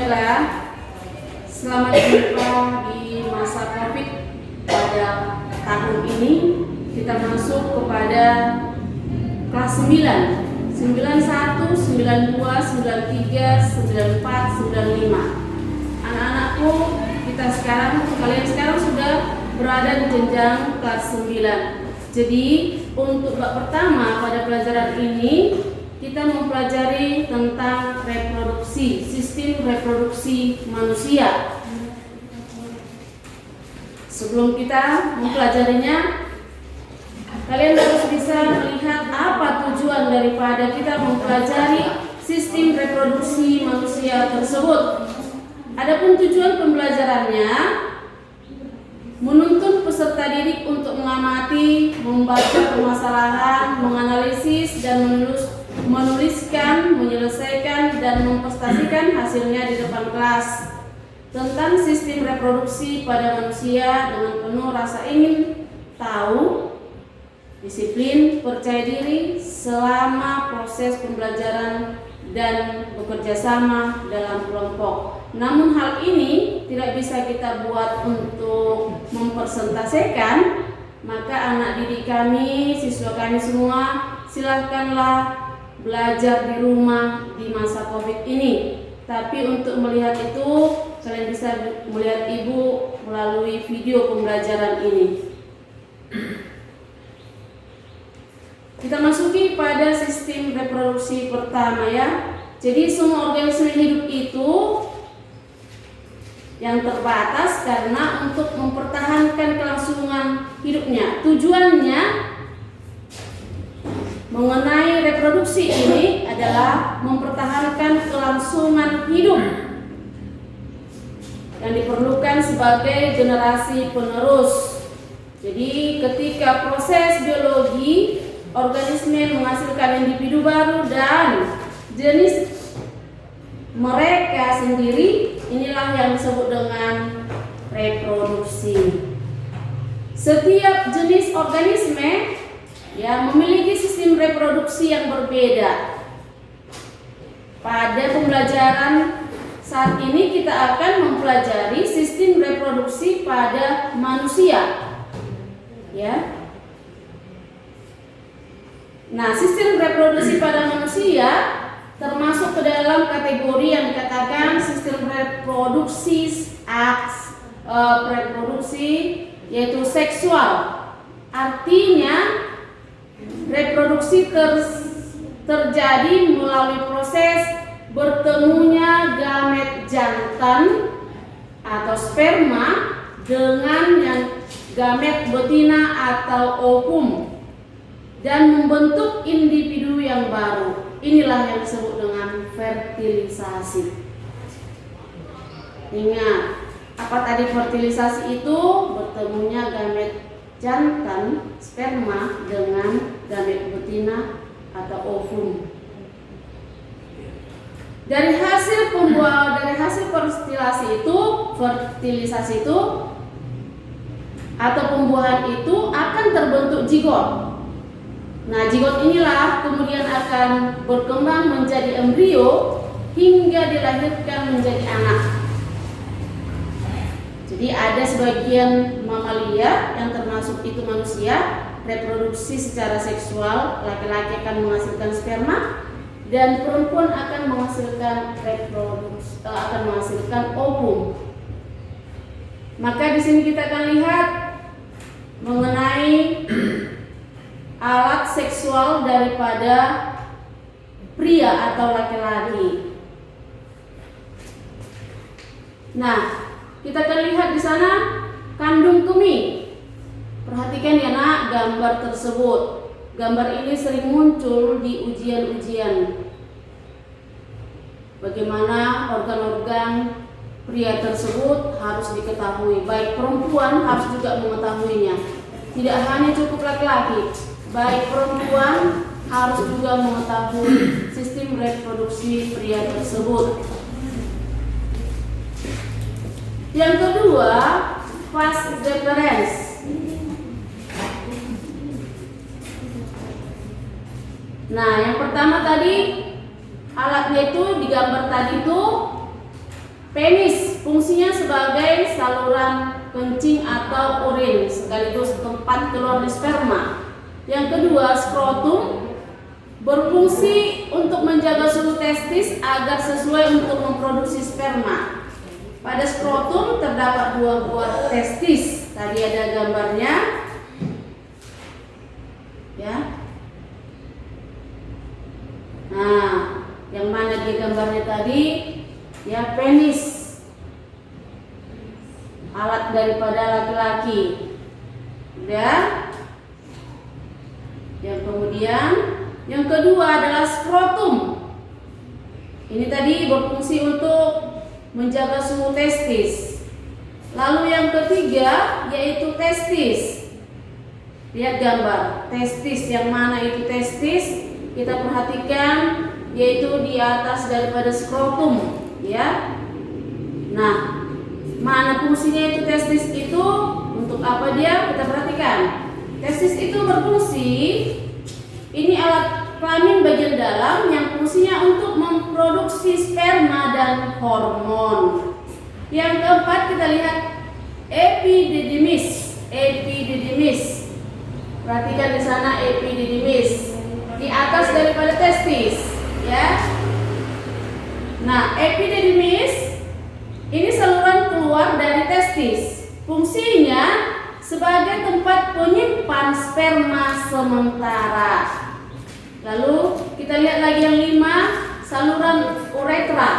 Baiklah, selamat jumpa di masa COVID pada tahun ini. Kita masuk kepada kelas 9, 91, 92, 93, 94, 95. Anak-anakku, kalian sekarang sudah berada di jenjang kelas 9. Jadi untuk bab pertama pada pelajaran ini kita mempelajari tentang reproduksi, sistem reproduksi manusia. Sebelum kita mempelajarinya, kalian harus bisa melihat apa tujuan daripada kita mempelajari sistem reproduksi manusia tersebut. Adapun tujuan pembelajarannya menuntun peserta didik untuk mengamati, membaca permasalahan, menganalisis dan menuliskan, menyelesaikan dan mempresentasikan hasilnya di depan kelas tentang sistem reproduksi pada manusia dengan penuh rasa ingin tahu, disiplin, percaya diri selama proses pembelajaran dan bekerja sama dalam kelompok. Namun hal ini tidak bisa kita buat untuk mempresentasikan, maka anak didik kami, siswa kami semua, silahkanlah belajar di rumah di masa COVID ini. Tapi untuk melihat itu, kalian bisa melihat ibu melalui video pembelajaran ini. Kita masuki pada sistem reproduksi pertama ya. Jadi semua organisme hidup itu yang terbatas karena untuk mempertahankan kelangsungan hidupnya. Tujuannya mengenai reproduksi ini adalah mempertahankan kelangsungan hidup yang diperlukan sebagai generasi penerus. Jadi ketika proses biologi organisme menghasilkan individu baru dan jenis mereka sendiri, inilah yang disebut dengan reproduksi. Setiap jenis organisme ya memiliki sistem reproduksi yang berbeda. Pada pembelajaran saat ini kita akan mempelajari sistem reproduksi pada manusia. Ya. Nah, sistem reproduksi pada manusia termasuk ke dalam kategori yang dikatakan sistem reproduksi yaitu seksual. Artinya reproduksi terjadi melalui proses bertemunya gamet jantan atau sperma dengan yang gamet betina atau ovum dan membentuk individu yang baru. Inilah yang disebut dengan fertilisasi. Ingat, apa tadi fertilisasi itu? Bertemunya gamet jantan sperma dengan gamet betina atau ovum. Dari hasil fertilisasi itu atau pembuahan itu akan terbentuk zigot. Nah, zigot inilah kemudian akan berkembang menjadi embrio hingga dilahirkan menjadi anak. Jadi ada sebagian mamalia yang termasuk itu manusia reproduksi secara seksual, laki-laki akan menghasilkan sperma dan perempuan akan menghasilkan ovum. Maka di sini kita akan lihat mengenai alat seksual daripada pria atau laki-laki. Nah, kita akan lihat di sana kandung kemih. Perhatikan ya nak gambar tersebut. Gambar ini sering muncul di ujian-ujian. Bagaimana organ-organ pria tersebut harus diketahui. Baik perempuan harus juga mengetahuinya. Tidak hanya cukup laki-laki, baik perempuan harus juga mengetahui sistem reproduksi pria tersebut. Yang kedua, fast difference. Nah, yang pertama tadi alatnya itu digambar tadi itu Penis fungsinya sebagai saluran kencing atau urin sekaligus tempat keluar sperma. Yang kedua, skrotum berfungsi untuk menjaga suhu testis agar sesuai untuk memproduksi sperma. Pada skrotum terdapat 2 buah testis. Tadi ada gambarnya. Ya. Nah, yang mana di gambarnya tadi? Ya, penis. Alat daripada laki-laki. Ya. Yang kemudian yang kedua adalah skrotum. Ini tadi berfungsi untuk menjaga suhu testis. Lalu yang ketiga yaitu testis. Lihat gambar testis, yang mana itu testis? Kita perhatikan yaitu di atas daripada skrotum, ya. Nah, mana fungsinya itu testis itu? Untuk apa dia? Kita perhatikan. Testis itu berfungsi, ini alat kelamin bagian dalam yang fungsinya untuk memproduksi sperma dan hormon. Yang keempat kita lihat epididymis. Epididymis. Perhatikan di sana epididymis. Di atas daripada testis, ya. Nah, epididymis ini saluran keluar dari testis. Fungsinya sebagai tempat penyimpan sperma sementara. Lalu kita lihat lagi yang 5, saluran uretra.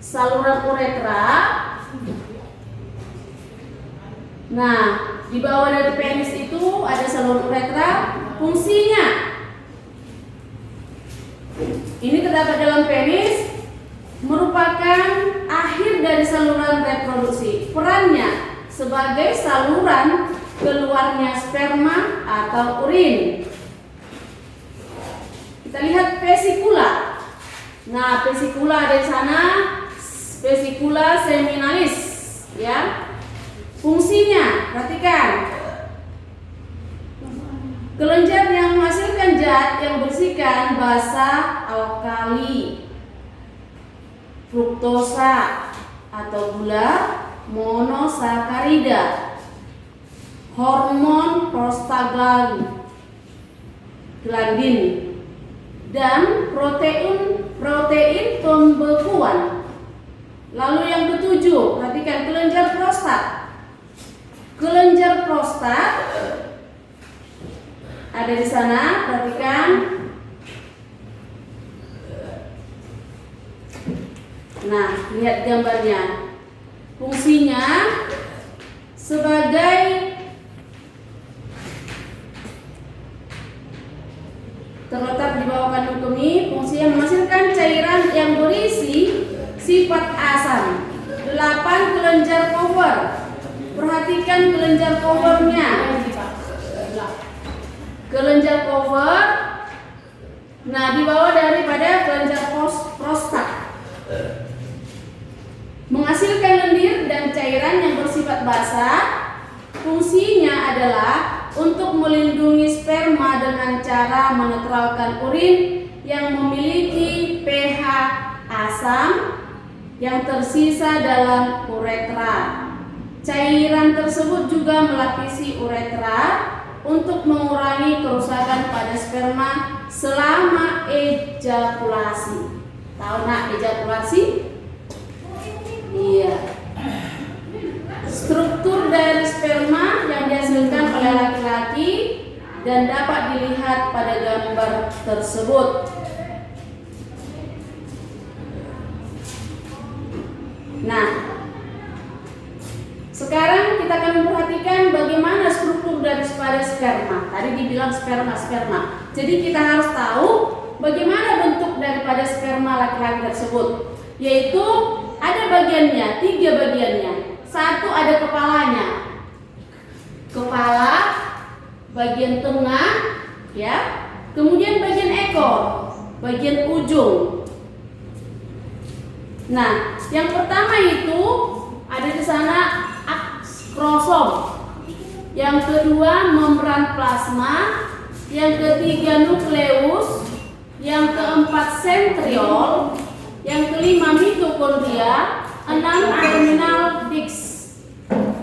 Saluran uretra. Nah, di bawah dari penis itu ada saluran uretra. Fungsinya ini terdapat dalam penis, merupakan akhir dari saluran reproduksi. Perannya sebagai saluran keluarnya sperma atau urin. Kita lihat vesikula. Nah, vesikula ada di sana, vesikula seminalis, ya. Fungsinya, perhatikan. Kelenjar yang menghasilkan zat yang bersihkan basa alkali, fruktosa atau gula monosakarida, hormon prostaglandin, dan protein pembekuan. Lalu yang ketujuh, perhatikan kelenjar prostat. Kelenjar prostat ada di sana, perhatikan. Nah, lihat gambarnya. Fungsinya sebagai terletak di bawah kandung kemih, fungsinya menghasilkan cairan yang berisi sifat asam. 8 kelenjar cover. Perhatikan kelenjar covernya. Kelenjar cover. Nah, di bawah daripada kelenjar prostat. Menghasilkan lendir dan cairan yang bersifat basah. Fungsinya adalah untuk melindungi sperma dengan cara menetralkan urin yang memiliki pH asam yang tersisa dalam uretra. Cairan tersebut juga melapisi uretra untuk mengurangi kerusakan pada sperma selama ejakulasi. Tahu nak ejakulasi? Iya. Struktur dari sperma yang dihasilkan oleh laki-laki dan dapat dilihat pada gambar tersebut. Nah, sekarang kita akan memperhatikan bagaimana struktur daripada sperma. Tadi dibilang sperma. Jadi kita harus tahu bagaimana bentuk daripada sperma laki-laki tersebut. Yaitu ada bagiannya, 3 bagiannya. 1 ada kepalanya. Kepala, bagian tengah, ya. Kemudian bagian ekor, bagian ujung. Nah, yang pertama itu ada di sana krosom. Yang kedua membran plasma, yang ketiga nukleus, yang keempat sentriol, yang kelima mitokondria, 6 6. Terminal Dix.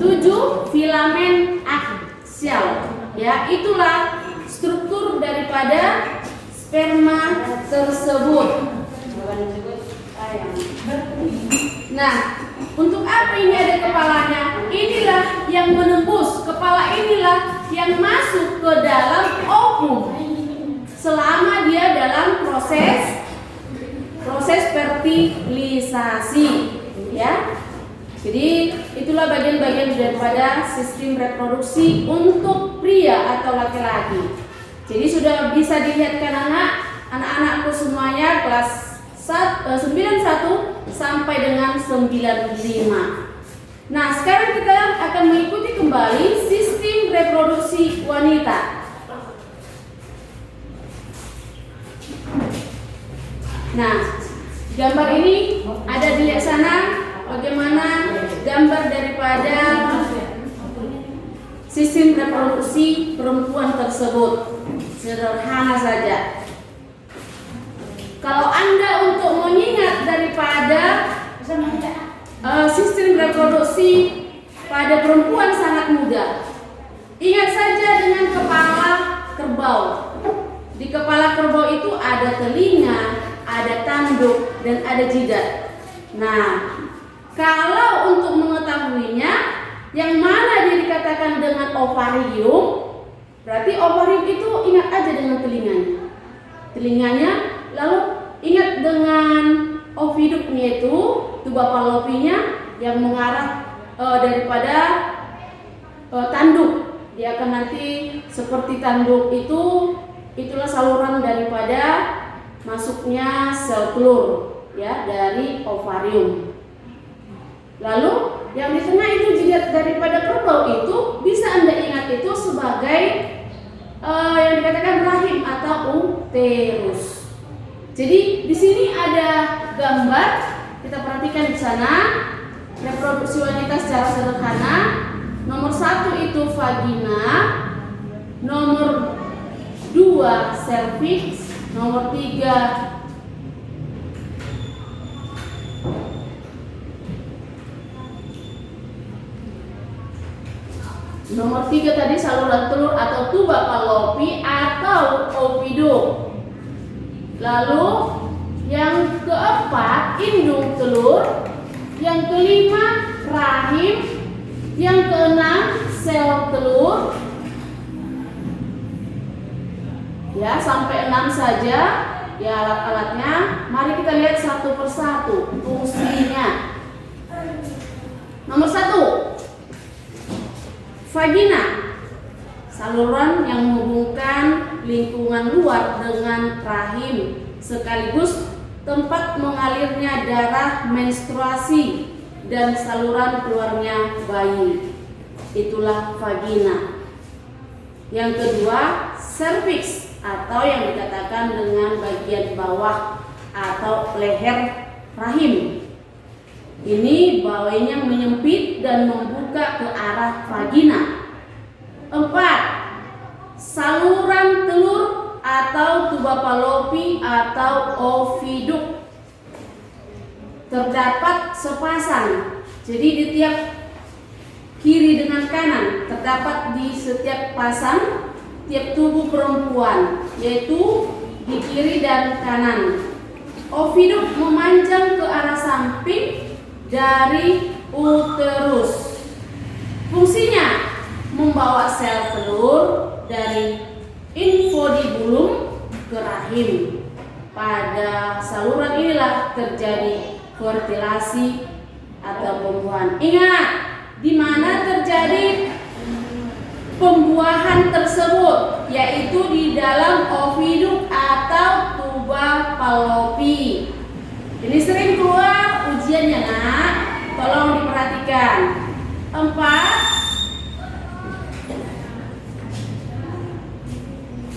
7. Filamen aksial. Ya, itulah struktur daripada sperma tersebut. Nah, untuk apa ini ada kepalanya? Inilah yang menembus, kepala inilah yang masuk ke dalam ovum selama dia dalam proses fertilisasi, ya. Jadi itulah bagian-bagian daripada sistem reproduksi untuk pria atau laki-laki. Jadi sudah bisa dilihatkan anak-anakku semuanya kelas 91 sampai dengan 95. Nah, sekarang kita akan mengikuti kembali sistem reproduksi wanita. Nah, gambar ini ada di sana bagaimana gambar daripada sistem reproduksi perempuan tersebut. Sederhana saja. Kalau Anda untuk mengingat daripada sistem reproduksi pada perempuan sangat mudah. Ingat saja dengan kepala kerbau. Di kepala kerbau itu ada telinga, ada tanduk, dan ada jidat. Nah, kalau untuk mengetahuinya, yang mana dia dikatakan dengan ovarium, berarti ovarium itu ingat aja dengan telinganya, lalu ingat dengan oviduknya itu tuba fallopinya yang mengarah daripada tanduk. Dia akan nanti seperti tanduk itu, itulah saluran daripada masuknya sel telur, ya, dari ovarium. Lalu yang di tengah itu jidat daripada kerbau itu bisa Anda ingat itu sebagai yang dikatakan rahim atau uterus. Jadi di sini ada gambar, kita perhatikan di sana reproduksi wanita secara sederhana. Nomor 1 itu vagina, nomor 2 cervix, nomor 3 tadi saluran telur atau tuba fallopi atau oviduk. Lalu yang keempat indung telur, yang kelima rahim, yang keenam sel telur. Ya, sampai 6 saja ya alat-alatnya. Mari kita lihat satu persatu fungsinya. Nomor 1, vagina, saluran yang menghubungkan lingkungan luar dengan rahim, sekaligus tempat mengalirnya darah menstruasi dan saluran keluarnya bayi. Itulah vagina. Yang kedua, cervix atau yang dikatakan dengan bagian bawah atau leher rahim. Ini bawahnya menyempit dan membuka ke arah vagina. 4. Saluran telur atau tuba fallopi atau oviduk. Terdapat sepasang. Jadi di tiap kiri dengan kanan terdapat di setiap pasang tiap tubuh perempuan, yaitu di kiri dan kanan. Oviduk memanjang ke arah samping dari uterus. Fungsinya membawa sel telur dari infundibulum ke rahim. Pada saluran inilah terjadi fertilasi atau pembuahan. Ingat, di mana terjadi pembuahan tersebut, yaitu di dalam oviduk atau tuba fallopi. Ini sering keluar ujiannya, nak. Tolong diperhatikan. 4.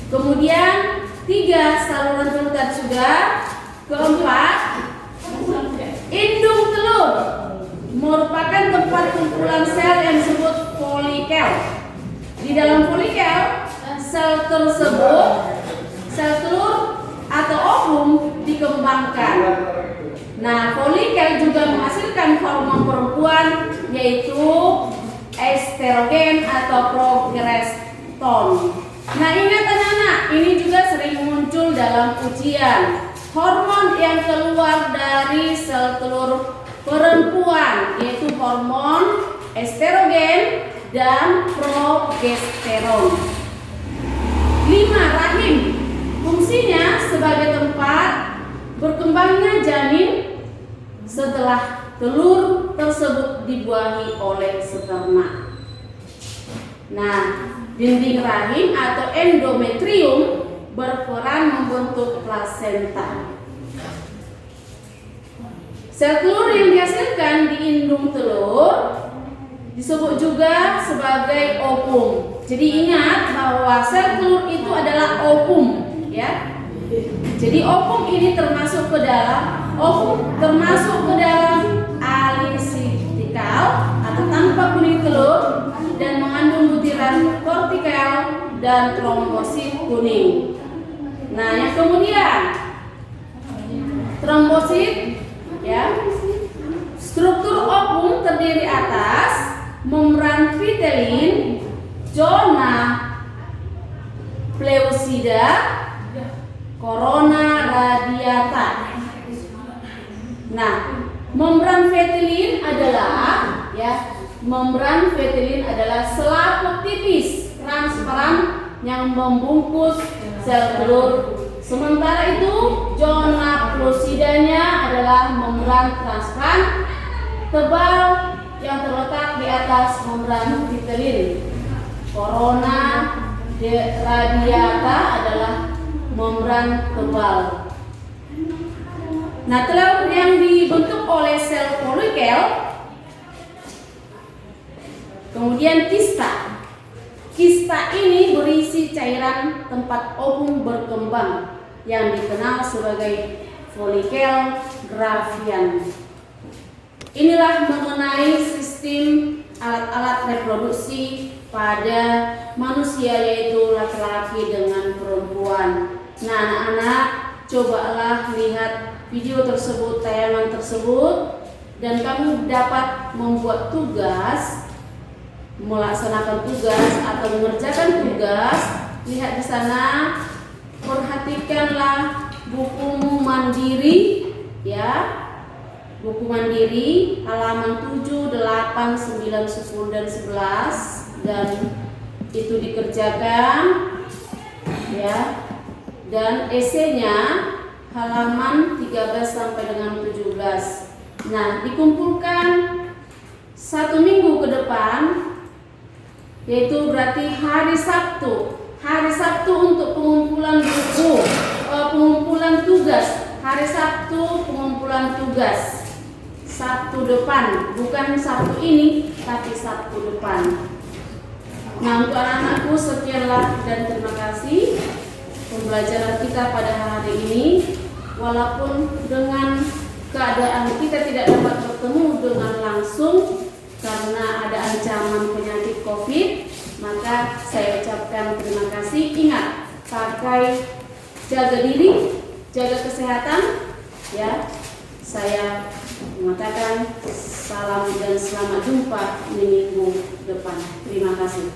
Kemudian 3 saluran telur tadi sudah. Keempat, indung telur merupakan tempat kumpulan sel yang disebut folikel. Di dalam folikel, sel tersebut, sel telur atau ovum dikembangkan. Nah, folikel juga menghasilkan hormon perempuan yaitu estrogen atau progeston. Nah, ingat anak-anak, ini juga sering muncul dalam ujian. Hormon yang keluar dari sel telur perempuan yaitu hormon estrogen dan progesteron. 5. Rahim. Fungsinya sebagai tempat berkembangnya janin setelah telur tersebut dibuahi oleh sperma. Nah, dinding rahim atau endometrium berperan membentuk plasenta. Sel telur yang dihasilkan di indung telur disebut juga sebagai ovum. Jadi ingat bahwa sel telur itu adalah ovum, ya. Jadi ovum ini termasuk ke dalam alisiptikal atau tanpa kuning telur dan mengandung butiran kortikal dan trombosit kuning. Nah, yang kemudian trombosit, ya. Struktur ovum terdiri atas membran vitelin, zona pleusida, corona radiata. Nah, membran vitelin adalah selaput tipis transparan yang membungkus sel telur. Sementara itu, zona plelusidanya adalah membran transparan tebal yang terletak di atas membran vitelin. Corona radiata adalah membran tebal. Nah, telur yang dibentuk oleh sel folikel, kemudian kista. Kista ini berisi cairan tempat ovum berkembang yang dikenal sebagai folikel gravian. Inilah mengenai sistem alat-alat reproduksi pada manusia yaitu laki-laki dengan perempuan. Nah, anak-anak, cobalah lihat video tersebut, tayangan tersebut, dan kamu dapat membuat tugas, melaksanakan tugas atau mengerjakan tugas. Lihat di sana, perhatikanlah bukumu mandiri, ya. Buku mandiri halaman 7, 8, 9, 10 dan 11, dan itu dikerjakan, ya. Dan esainya halaman 13 sampai dengan 17. Nah, dikumpulkan 1 minggu ke depan, yaitu berarti hari Sabtu. Hari Sabtu untuk pengumpulan buku, pengumpulan tugas. Hari Sabtu pengumpulan tugas. Sabtu depan, bukan Sabtu ini, tapi Sabtu depan. Nah, untuk anak-anakku sekianlah dan terima kasih pembelajaran kita pada hari ini. Walaupun dengan keadaan kita tidak dapat bertemu dengan langsung karena ada ancaman penyakit COVID, maka saya ucapkan terima kasih. Ingat, pakai jaga diri, jaga kesehatan, ya. Saya mengatakan salam dan selamat jumpa di minggu depan. Terima kasih.